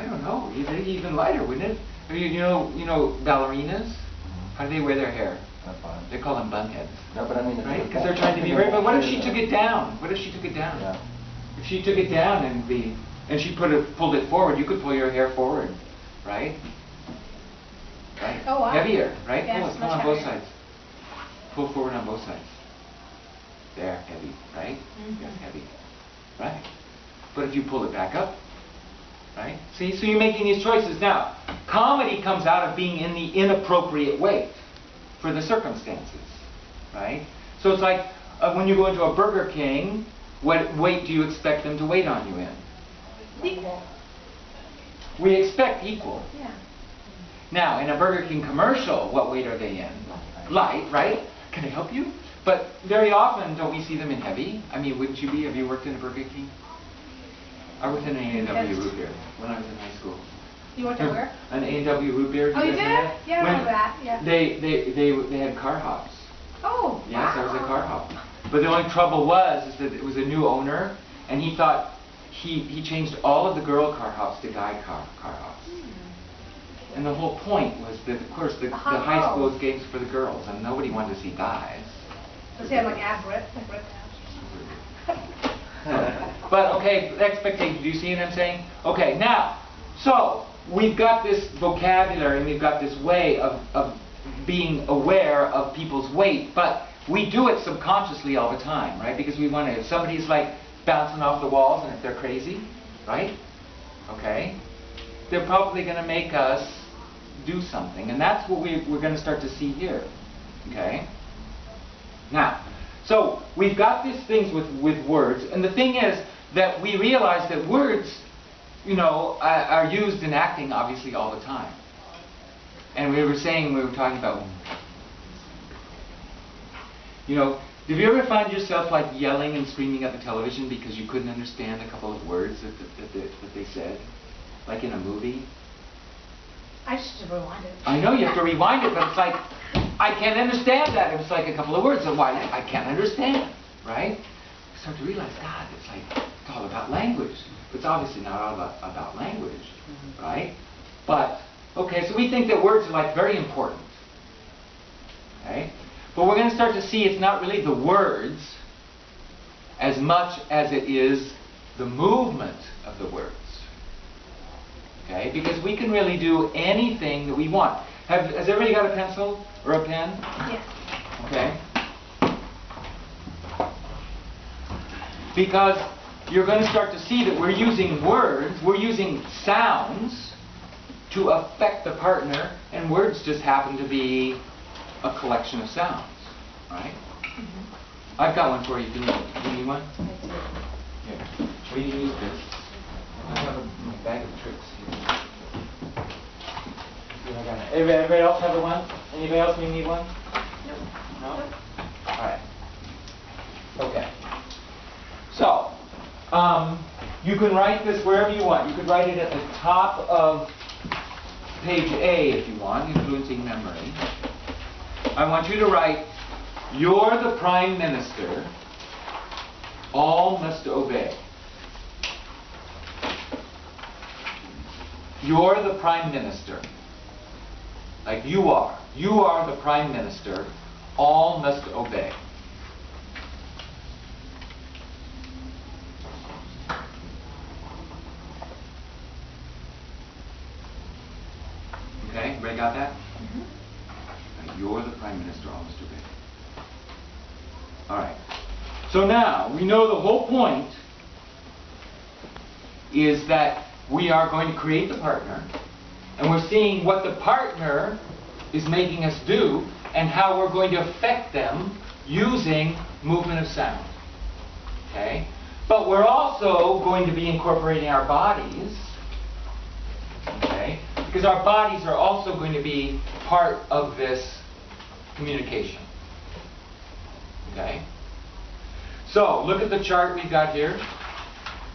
I don't know. It'd be even lighter, wouldn't it? I mean, you know ballerinas? How do they wear their hair? They call them bun heads. No, but I mean, right? Because they're trying to be very. But what if she took it down? What if she took it down? Yeah. If she took it down and she pulled it forward, you could pull your hair forward, right? Right. Oh wow. Heavier, right? Yeah, pull on both sides. Pull forward on both sides. There, heavy, right? Mm-hmm. Yes, heavy, right? But if you pull it back up, right? See, so you're making these choices now. Comedy comes out of being in the inappropriate weight for the circumstances, right? So it's like when you go into a Burger King, what weight do you expect them to wait on you in? Equal. We expect equal. Yeah. Now, in a Burger King commercial, what weight are they in? Light, right? Can I help you? But very often, don't we see them in heavy? I mean, wouldn't you be? Have you worked in a Burger King? I worked in an A&W root beer when I was in high school. You went to where? An A&W root beer. Oh, you did? Yeah, I remember that. Yeah. They had car hops. Oh, Yes, wow. I was a car hop. But the only trouble is that it was a new owner, and he thought he changed all of the girl car hops to guy car hops. And the whole point was that, of course, the high school games for the girls, and nobody wanted to see guys. Does he have like abs ripped? But okay, expectation. Do you see what I'm saying? Okay, now, so we've got this vocabulary and we've got this way of being aware of people's weight, but we do it subconsciously all the time, right? Because we want to, if somebody's like bouncing off the walls and if they're crazy, right? Okay, they're probably going to make us do something, and that's what we're going to start to see here. Okay? Now, so we've got these things with words, and the thing is that we realize that words, are used in acting obviously all the time. And we were talking about, did you ever find yourself like yelling and screaming at the television because you couldn't understand a couple of words that they said, like in a movie? I just rewind it. I know you have to rewind it, but it's like, I can't understand that. It's like a couple of words, and why I can't understand, right? You start to realize, God, it's all about language. It's obviously not all about language, right? But, okay, so we think that words are like very important, okay? But we're going to start to see it's not really the words as much as it is the movement of the words. Okay, because we can really do anything that we want. Has everybody got a pencil or a pen? Yes. Okay. Because you're going to start to see that we're using words, we're using sounds to affect the partner, and words just happen to be a collection of sounds, right? I've got one for you. Do you need one? Here. We can use this. I have a bag of tricks here. See if I got it. Everybody else have one? Anybody else need one? No. No? Alright. Okay. So, you can write this wherever you want. You could write it at the top of page A if you want, influencing memory. I want you to write, "You're the Prime Minister. All must obey." You're the Prime Minister. Like you are. You are the Prime Minister. All must obey. Okay, everybody got that? Like, you're the Prime Minister. All must obey. Alright. So now, we know the whole point is that we are going to create the partner, and we're seeing what the partner is making us do and how we're going to affect them using movement of sound. Okay? But we're also going to be incorporating our bodies, okay? Because our bodies are also going to be part of this communication. Okay? So, look at the chart we've got here.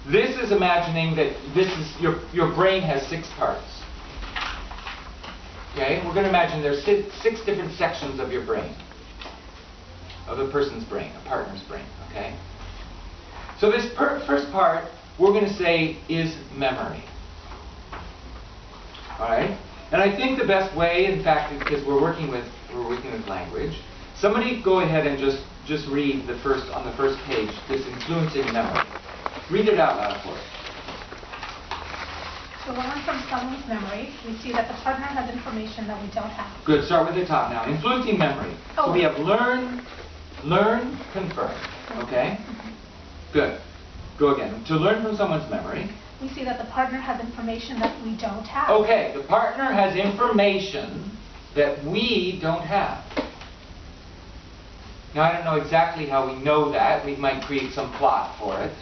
This is imagining that this is your brain has 6 parts. Okay? We're going to imagine there's 6 different sections of your brain. Of a person's brain, a partner's brain. Okay? So this first part, we're going to say, is memory. All right? And I think the best way, in fact, because we're working with language, somebody go ahead and just read on the first page, this influencing memory. Read it out loud for us. To learn from someone's memory, we see that the partner has information that we don't have. Good. Start with the top now. Influencing memory. So we have learn, confirm. Okay? Good. Go again. To learn from someone's memory. We see that the partner has information that we don't have. Okay. The partner has information that we don't have. Now, I don't know exactly how we know that. We might create some plot for it.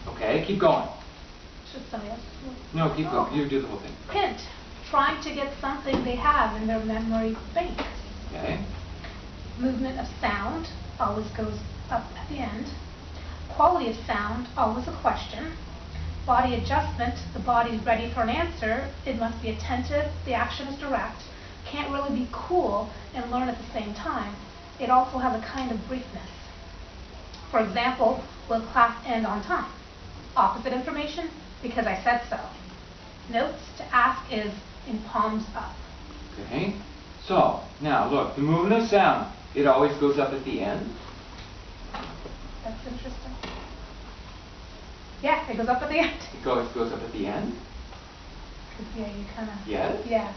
Okay. Keep going. Should somebody else? No, keep going. You do the whole thing. Hint. Trying to get something they have in their memory bank. Okay. Movement of sound always goes up at the end. Quality of sound, always a question. Body adjustment, the body's ready for an answer. It must be attentive, the action is direct. Can't really be cool and learn at the same time. It also has a kind of briefness. For example, will class end on time? Opposite information, because I said so. Notes to ask is in palms up. Okay. So, now look, the movement of sound, it always goes up at the end. That's interesting. Yeah, it goes up at the end. It goes up at the end. Yeah, you kind of. Yes? Yeah.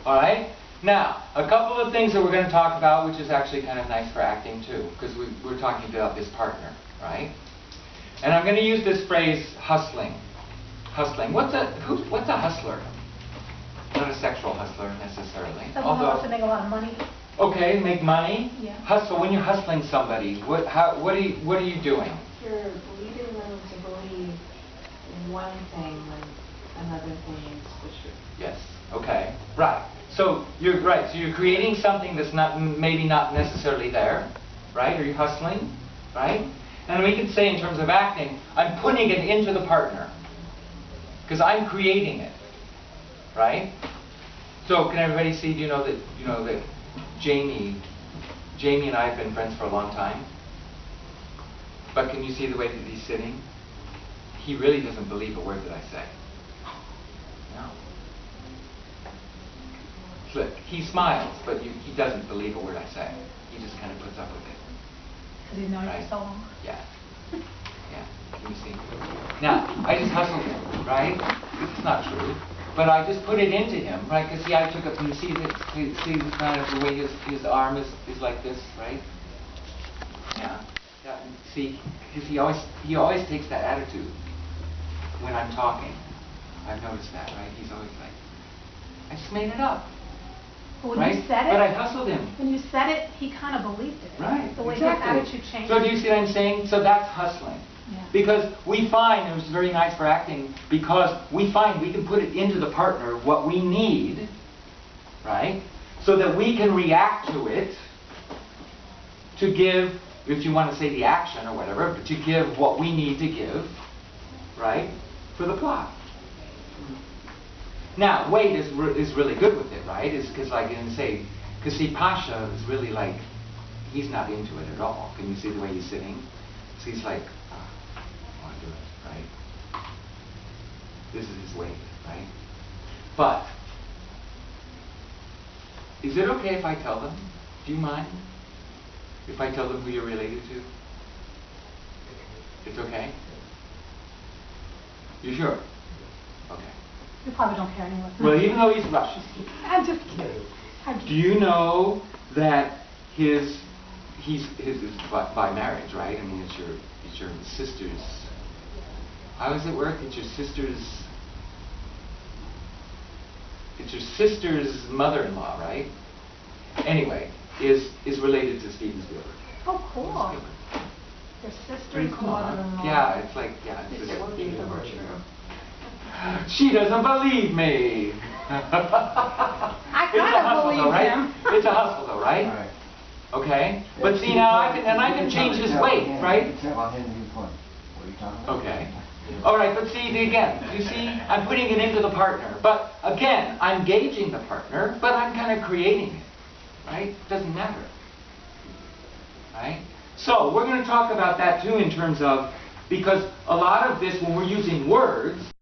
All right. Now, a couple of things that we're going to talk about, which is actually kind of nice for acting too, because we're talking about this partner, right? And I'm going to use this phrase, hustling. Hustling. What's a hustler? Not a sexual hustler necessarily. Someone who wants to make a lot of money. Okay, make money. Yeah. Hustle. When you're hustling somebody, what are you doing? You're leading them to believe in one thing when another thing is the truth. Yes. Okay. Right. So you're right. So you're creating something that's maybe not necessarily there, right? Are you hustling, right? And we can say in terms of acting, I'm putting it into the partner because I'm creating it, right? So can everybody see? Do you know that Jamie and I have been friends for a long time? But can you see the way that he's sitting? He really doesn't believe a word that I say. No. Look, he smiles, but he doesn't believe a word I say. He just kind of puts up with it. Because he's known you Right. for so long. Yeah. Yeah. Can you see? Now, I just hustled him, right? It's not true. But I just put it into him, right? Because see, I took it, and see the kind of the way his arm is like this, right? Yeah. Yeah. See, because he always takes that attitude when I'm talking. I've noticed that, right? He's always like, I just made it up. But when right? you said it, but I hustled him. When you said it, he kind of believed it. Right. The way exactly. his attitude changed. So do you see what I'm saying? So that's hustling. Yeah. Because we find, and it's very nice for acting, because we find we can put it into the partner what we need, right? So that we can react to it to give, if you want to say the action or whatever, but to give what we need to give, right, for the plot. Now, Wade is really good with it, right? It's because, like, because see, Pasha is really like, he's not into it at all. Can you see the way he's sitting? So he's like, I want to do it, right? This is his Wade, right? But, is it okay if I tell them? Do you mind if I tell them who you're related to? It's okay? You sure? Okay. You probably don't care anyway. Well, even though he's Russian. I'm just kidding. Do you know that his is by marriage, right? I mean, it's your sister's. How does it work? It's your sister's mother-in-law, right? Anyway, is related to Steven Spielberg. Oh, cool. Spielberg. Your sister's Pretty cool, huh? mother-in-law. Yeah, it's like It's It would be if it were true. She doesn't believe me. I It's a kind of hustle, believe though, right? him. It's a hustle, though, right? Right. Okay. But see now, I can change his weight, right? Except on his viewpoint. What are you talking about? Okay. All right, but see, again, you see, I'm putting it into the partner. But again, I'm gauging the partner, but I'm kind of creating it, right? It doesn't matter, right? So we're going to talk about that too in terms of, because a lot of this, when we're using words,